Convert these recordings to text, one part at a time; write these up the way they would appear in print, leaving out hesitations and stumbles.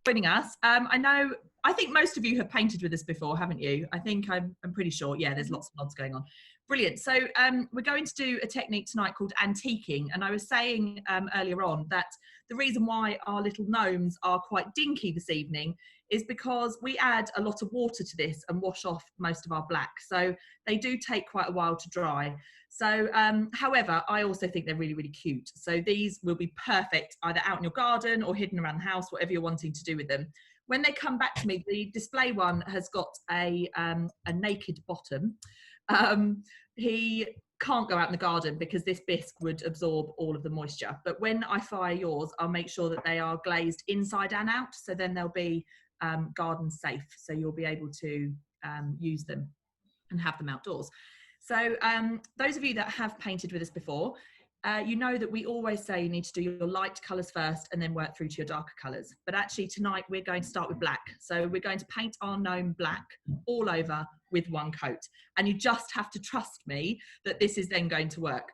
joining us. I think most of you have painted with us before, haven't you? I'm pretty sure. Yeah, there's lots of nods going on. Brilliant. So we're going to do a technique tonight called antiquing. And I was saying earlier on that the reason why our little gnomes are quite dinky this evening is because we add a lot of water to this and wash off most of our black. So they do take quite a while to dry. So, however, I also think they're really, really cute. So these will be perfect either out in your garden or hidden around the house, whatever you're wanting to do with them. When they come back to me, the display one has got a naked bottom. He can't go out in the garden because this bisque would absorb all of the moisture. But when I fire yours, I'll make sure that they are glazed inside and out. So then they'll be garden safe. So you'll be able to use them and have them outdoors. So those of you that have painted with us before, you know that we always say you need to do your light colours first and then work through to your darker colours. But actually tonight we're going to start with black. So we're going to paint our gnome black all over with one coat. And you just have to trust me that this is then going to work.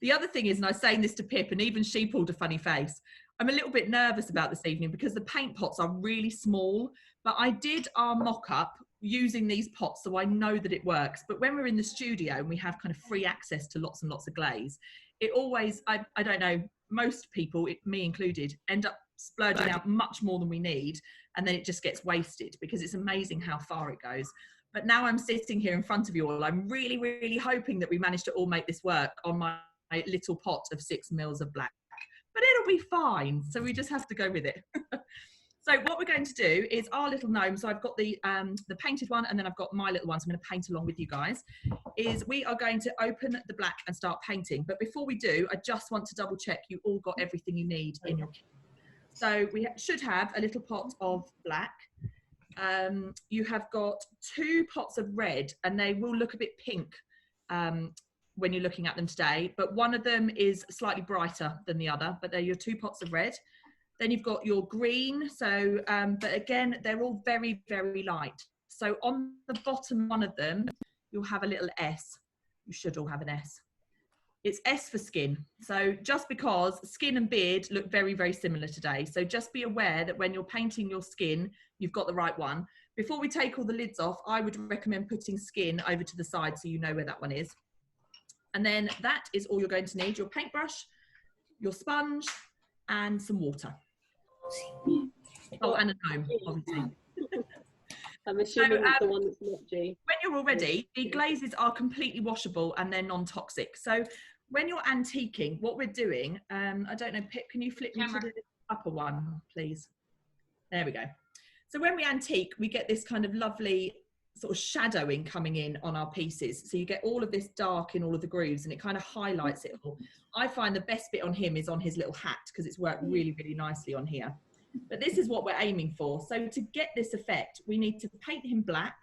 The other thing is, and I was saying this to Pip, and even she pulled a funny face, I'm a little bit nervous about this evening because the paint pots are really small, but I did our mock-up using these pots, so I know that it works. But when we're in the studio and we have kind of free access to lots and lots of glaze, it always, I don't know, most people, me included, end up splurging out much more than we need, and then it just gets wasted because it's amazing how far it goes. But now I'm sitting here in front of you all, I'm really, really hoping that we manage to all make this work on my little pot of 6 mils of black. But it'll be fine, so we just have to go with it. So what we're going to do is our little gnome, so I've got the painted one and then I've got my little one, so I'm going to paint along with you guys, is we are going to open the black and start painting. But before we do, I just want to double check you all got everything you need in your kit. So we should have a little pot of black. You have got 2 pots of red, and they will look a bit pink when you're looking at them today, but one of them is slightly brighter than the other, but they're your 2 pots of red. Then you've got your green, so, but again, they're all very, very light. So on the bottom one of them, you'll have a little S. You should all have an S. It's S for skin. So just because skin and beard look very, very similar today. So just be aware that when you're painting your skin, you've got the right one. Before we take all the lids off, I would recommend putting skin over to the side so you know where that one is. And then that is all you're going to need: your paintbrush, your sponge, and some water. Oh, and a gnome, obviously. I'm assuming it's the one that's not G. When you're all ready, the glazes are completely washable and they're non-toxic. So when you're antiquing, what we're doing, I don't know, Pip, can you flip me to the upper one, please? There we go. So when we antique, we get this kind of lovely sort of shadowing coming in on our pieces. So you get all of this dark in all of the grooves and it kind of highlights it all. I find the best bit on him is on his little hat because it's worked really, really nicely on here. But this is what we're aiming for. So to get this effect, we need to paint him black.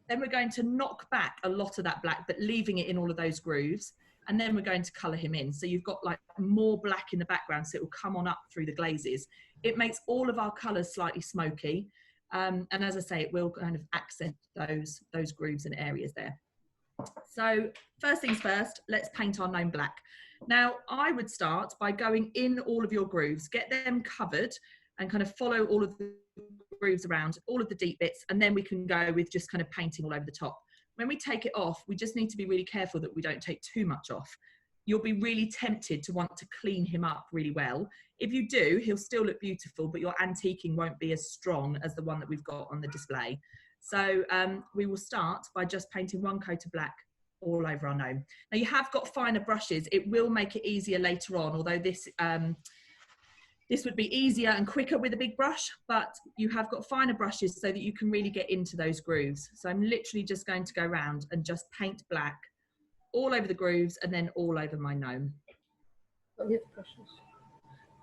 Then we're going to knock back a lot of that black, but leaving it in all of those grooves. And then we're going to colour him in. So you've got like more black in the background, so it will come on up through the glazes. It makes all of our colours slightly smoky. And as I say, it will kind of accent those grooves and areas there. So first things first, let's paint our gnome black. Now, I would start by going in all of your grooves, get them covered and kind of follow all of the grooves around, all of the deep bits, and then we can go with just kind of painting all over the top. When we take it off, we just need to be really careful that we don't take too much off. You'll be really tempted to want to clean him up really well. If you do, he'll still look beautiful, but your antiquing won't be as strong as the one that we've got on the display. So we will start by just painting one coat of black all over our gnome. Now you have got finer brushes. It will make it easier later on, although this would be easier and quicker with a big brush, but you have got finer brushes so that you can really get into those grooves. So I'm literally just going to go around and just paint black all over the grooves and then all over my gnome.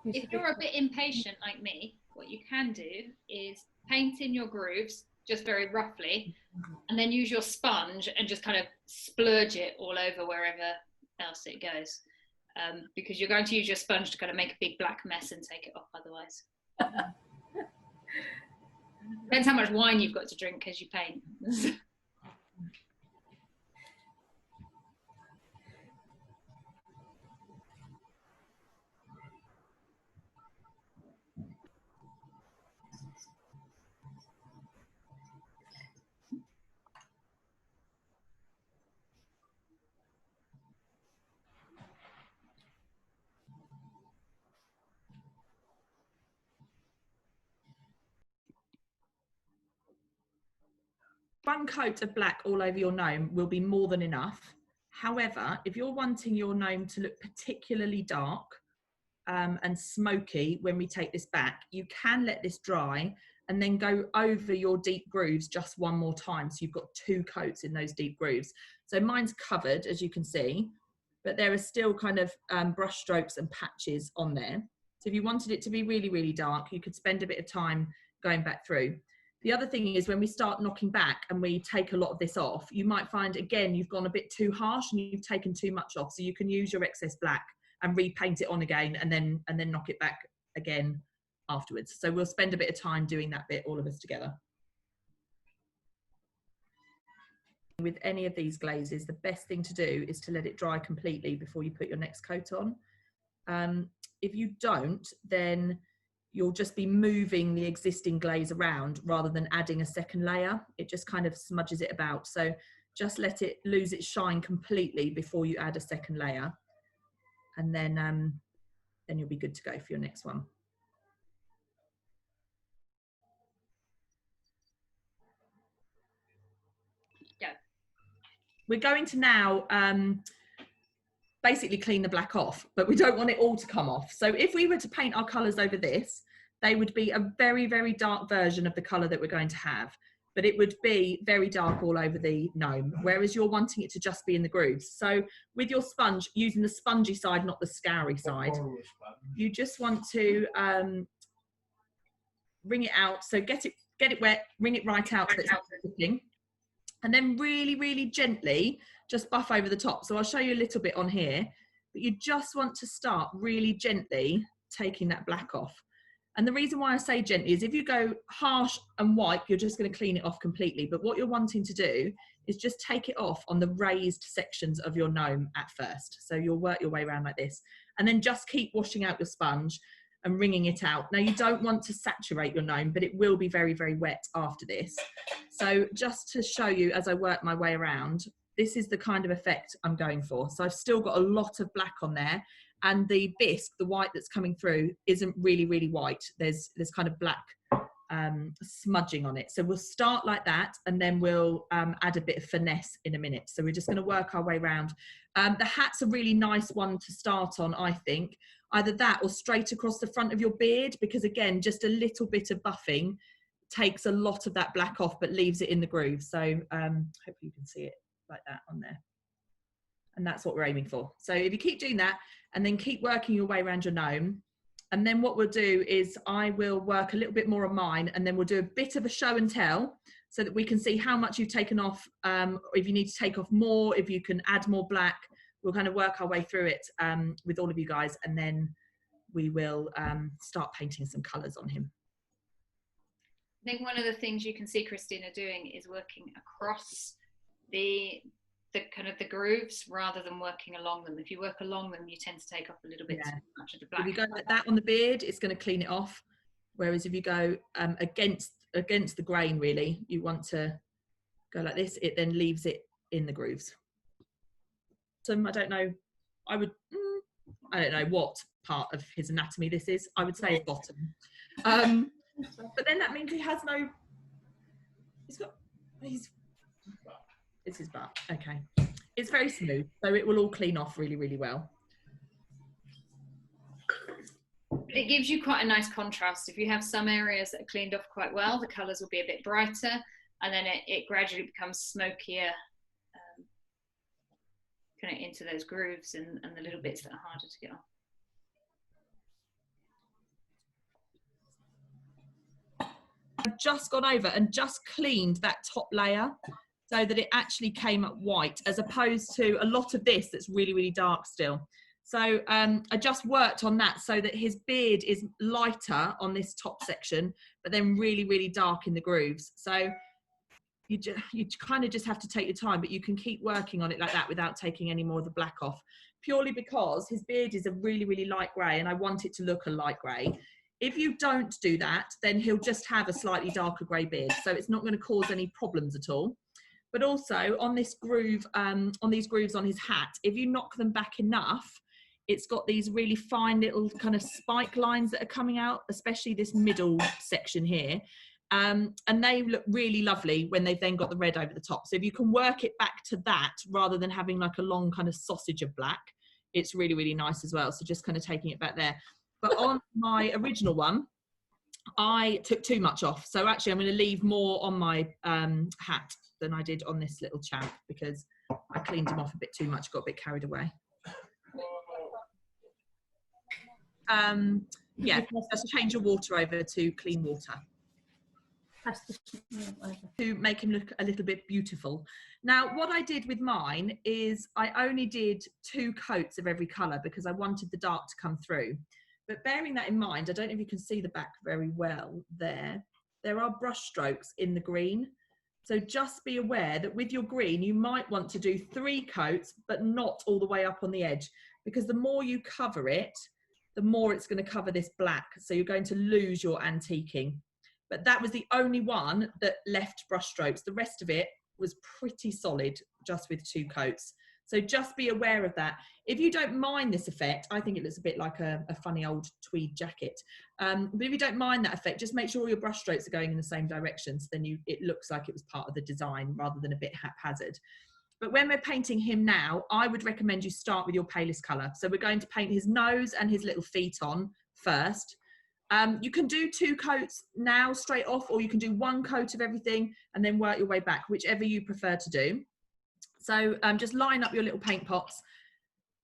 If you're a bit impatient like me, what you can do is paint in your grooves just very roughly and then use your sponge and just kind of splurge it all over wherever else it goes. Because you're going to use your sponge to kind of make a big black mess and take it off otherwise. Depends how much wine you've got to drink as you paint. 1 coat of black all over your gnome will be more than enough. However, if you're wanting your gnome to look particularly dark and smoky when we take this back, you can let this dry and then go over your deep grooves just one more time. So you've got 2 coats in those deep grooves. So mine's covered, as you can see, but there are still kind of brush strokes and patches on there. So if you wanted it to be really, really dark, you could spend a bit of time going back through. The other thing is when we start knocking back and we take a lot of this off, you might find, again, you've gone a bit too harsh and you've taken too much off. So you can use your excess black and repaint it on again and then knock it back again afterwards. So we'll spend a bit of time doing that bit, all of us together. With any of these glazes, the best thing to do is to let it dry completely before you put your next coat on. If you don't, then you'll just be moving the existing glaze around rather than adding a second layer. It just kind of smudges it about. So just let it lose its shine completely before you add a second layer. And then you'll be good to go for your next one. Yeah. We're going to now basically clean the black off, but we don't want it all to come off. So if we were to paint our colours over this, they would be a very, very dark version of the colour that we're going to have, but it would be very dark all over the gnome, whereas you're wanting it to just be in the grooves. So with your sponge, using the spongy side, not the scoury side, you just want to wring it out. So get it wet, wring it right out so it's not dripping, and then really, really gently just buff over the top. So I'll show you a little bit on here, but you just want to start really gently taking that black off. And the reason why I say gently is if you go harsh and wipe, you're just going to clean it off completely. But what you're wanting to do is just take it off on the raised sections of your gnome at first. So you'll work your way around like this, and then just keep washing out your sponge and wringing it out. Now you don't want to saturate your gnome, but it will be very, very wet after this. So just to show you as I work my way around, this is the kind of effect I'm going for. So I've still got a lot of black on there, and the bisque, the white that's coming through, isn't really, really white. There's kind of black smudging on it. So we'll start like that, and then we'll add a bit of finesse in a minute. So we're just going to work our way around. The hat's a really nice one to start on, I think. Either that or straight across the front of your beard, because again, just a little bit of buffing takes a lot of that black off, but leaves it in the groove. So hopefully you can see it like that on there. And that's what we're aiming for. So if you keep doing that and then keep working your way around your gnome, and then what we'll do is I will work a little bit more on mine, and then we'll do a bit of a show and tell so that we can see how much you've taken off, or if you need to take off more, if you can add more black. We'll kind of work our way through it with all of you guys, and then we will start painting some colours on him. I think one of the things you can see Christina doing is working across the kind of the grooves rather than working along them. If you work along them, you tend to take off a little bit too much of the black. If you go like that on the beard, it's going to clean it off. Whereas if you go against the grain, really, you want to go like this, it then leaves it in the grooves. So I don't know, I don't know what part of his anatomy this is. I would say his bottom. But then that means he has no, it's his butt. Okay. It's very smooth, so it will all clean off really, really well. It gives you quite a nice contrast. If you have some areas that are cleaned off quite well, the colours will be a bit brighter, and then it gradually becomes smokier kind of into those grooves and the little bits that are harder to get off. I've just gone over and just cleaned that top layer so that it actually came up white, as opposed to a lot of this that's really, really dark still. So I just worked on that so that his beard is lighter on this top section, but then really, really dark in the grooves. So you kind of just have to take your time, but you can keep working on it like that without taking any more of the black off, purely because his beard is a really, really light grey, and I want it to look a light grey. If you don't do that, then he'll just have a slightly darker grey beard, so it's not going to cause any problems at all. But also on this groove, on these grooves on his hat, if you knock them back enough, it's got these really fine little kind of spike lines that are coming out, especially this middle section here. And they look really lovely when they've then got the red over the top. So if you can work it back to that rather than having like a long kind of sausage of black, it's really, really nice as well. So just kind of taking it back there. But on my original one, I took too much off. So actually I'm going to leave more on my hat than I did on this little chap, because I cleaned him off a bit too much, got a bit carried away. Yeah, just change your water over to clean water to make him look a little bit beautiful. Now, what I did with mine is I only did 2 coats of every colour because I wanted the dark to come through. But bearing that in mind, I don't know if you can see the back very well there. There are brush strokes in the green. So just be aware that with your green, you might want to do 3 coats, but not all the way up on the edge, because the more you cover it, the more it's going to cover this black. So you're going to lose your antiquing. But that was the only one that left brush strokes. The rest of it was pretty solid just with 2 coats. So just be aware of that. If you don't mind this effect, I think it looks a bit like a funny old tweed jacket. But if you don't mind that effect, just make sure all your brush strokes are going in the same direction. So then it looks like it was part of the design rather than a bit haphazard. But when we're painting him now, I would recommend you start with your palest colour. So we're going to paint his nose and his little feet on first. You can do 2 coats now straight off, or you can do 1 coat of everything and then work your way back, whichever you prefer to do. So just line up your little paint pots.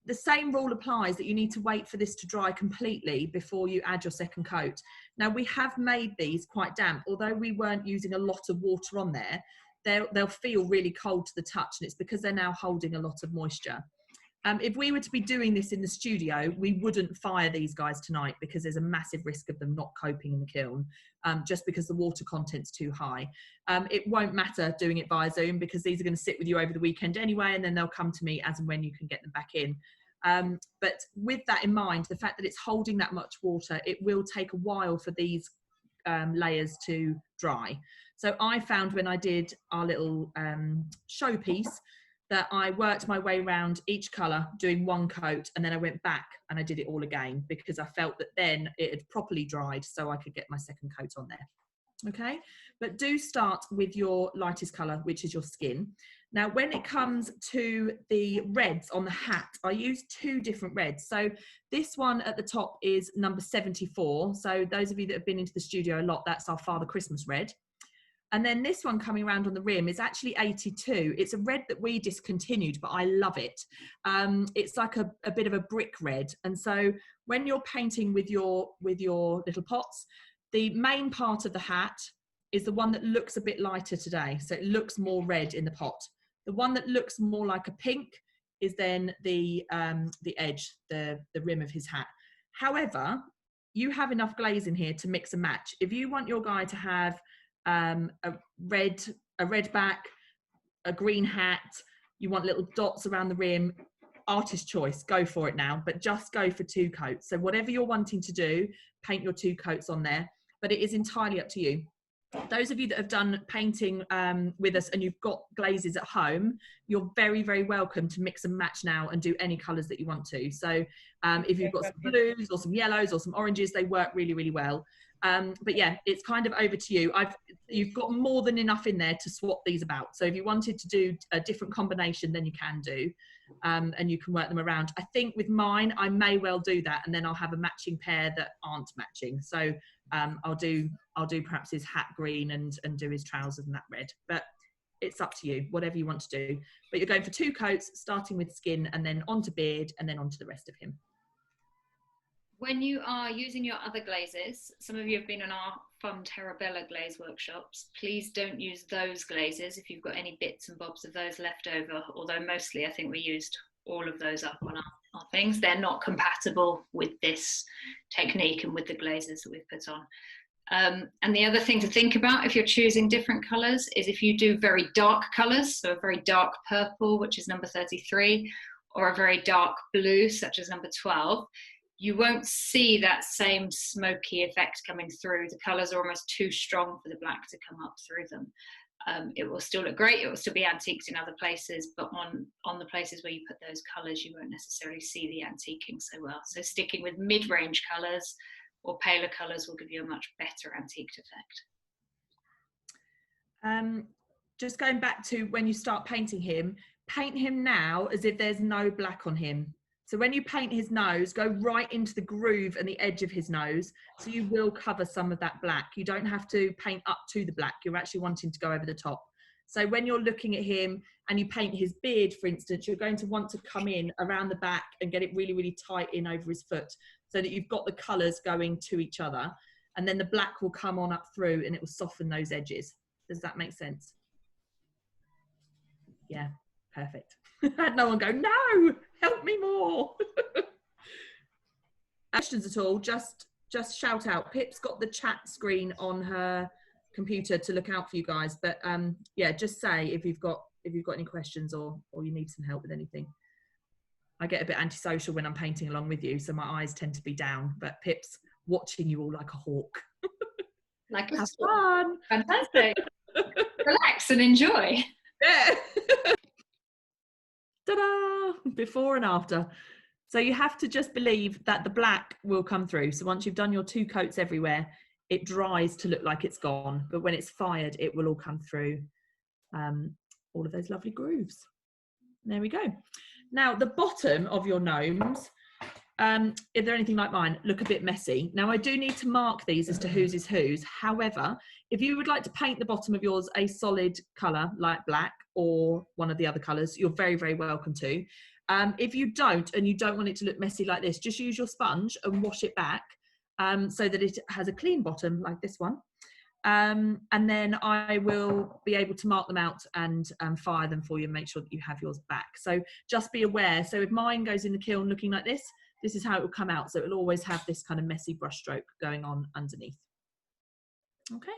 The same rule applies, that you need to wait for this to dry completely before you add your second coat. Now, we have made these quite damp. Although we weren't using a lot of water on there, they'll feel really cold to the touch, and it's because they're now holding a lot of moisture. If we were to be doing this in the studio, we wouldn't fire these guys tonight, because there's a massive risk of them not coping in the kiln, just because the water content's too high. It won't matter doing it via Zoom, because these are going to sit with you over the weekend anyway, and then they'll come to me as and when you can get them back in. But with that in mind, the fact that it's holding that much water, it will take a while for these layers to dry. So I found when I did our little showpiece, that I worked my way around each colour doing 1 coat, and then I went back and I did it all again, because I felt that then it had properly dried so I could get my second coat on there. Okay, but do start with your lightest colour, which is your skin. Now, when it comes to the reds on the hat, I use 2 different reds. So this one at the top is number 74. So those of you that have been into the studio a lot, that's our Father Christmas red. And then this one coming around on the rim is actually 82. It's a red that we discontinued, but I love it. It's like a bit of a brick red. And so when you're painting with your little pots, the main part of the hat is the one that looks a bit lighter today. So it looks more red in the pot. The one that looks more like a pink is then the edge, the rim of his hat. However, you have enough glaze in here to mix and match. If you want your guy to have a red back, a green hat, you want little dots around the rim, artist choice, go for it now, but just go for 2 coats. So whatever you're wanting to do, paint your 2 coats on there, but it is entirely up to you. Those of you that have done painting with us and you've got glazes at home, you're very, very welcome to mix and match now and do any colours that you want to. So if you've got some blues or some yellows or some oranges, they work really, really well. But yeah, it's kind of over to you. You've got more than enough in there to swap these about. So if you wanted to do a different combination, then you can do, and you can work them around. I think with mine, I may well do that, and then I'll have a matching pair that aren't matching. So I'll do perhaps his hat green and do his trousers in that red. But it's up to you, whatever you want to do. But you're going for 2 coats, starting with skin, and then onto beard, and then onto the rest of him. When you are using your other glazes, some of you have been on our fun Terrabella glaze workshops, please don't use those glazes if you've got any bits and bobs of those left over, although mostly I think we used all of those up on our things. They're not compatible with this technique and with the glazes that we've put on. And the other thing to think about if you're choosing different colours is if you do very dark colours, so a very dark purple, which is number 33, or a very dark blue, such as number 12, you won't see that same smoky effect coming through. The colours are almost too strong for the black to come up through them. It will still look great, it will still be antiqued in other places, but on the places where you put those colours, you won't necessarily see the antiquing so well. So sticking with mid-range colours or paler colours will give you a much better antiqued effect. Just going back to when you start painting him, paint him now as if there's no black on him. So when you paint his nose, go right into the groove and the edge of his nose. So you will cover some of that black. You don't have to paint up to the black. You're actually wanting to go over the top. So when you're looking at him and you paint his beard, for instance, you're going to want to come in around the back and get it really, really tight in over his foot so that you've got the colours going to each other. And then the black will come on up through and it will soften those edges. Does that make sense? Yeah, perfect. Had no one go, no, help me more. Questions at all, just shout out. Pip's got the chat screen on her computer to look out for you guys, but yeah, just say if you've got any questions or you need some help with anything. I get a bit antisocial when I'm painting along with you, so my eyes tend to be down, but Pip's watching you all like a hawk. Like a have fun. Fantastic. Relax and enjoy. Yeah. Ta-da! Before and after. So you have to just believe that the black will come through. So once you've done your 2 coats everywhere, it dries to look like it's gone. But when it's fired, it will all come through all of those lovely grooves. There we go. Now, the bottom of your gnomes, if they're anything like mine, look a bit messy. Now, I do need to mark these as to whose is whose. However, if you would like to paint the bottom of yours a solid colour like black or one of the other colours, you're very, very welcome to. If you don't, and you don't want it to look messy like this, just use your sponge and wash it back so that it has a clean bottom like this one. And then I will be able to mark them out and fire them for you and make sure that you have yours back. So just be aware. So if mine goes in the kiln looking like this is how it will come out. So it will always have this kind of messy brush stroke going on underneath. Okay.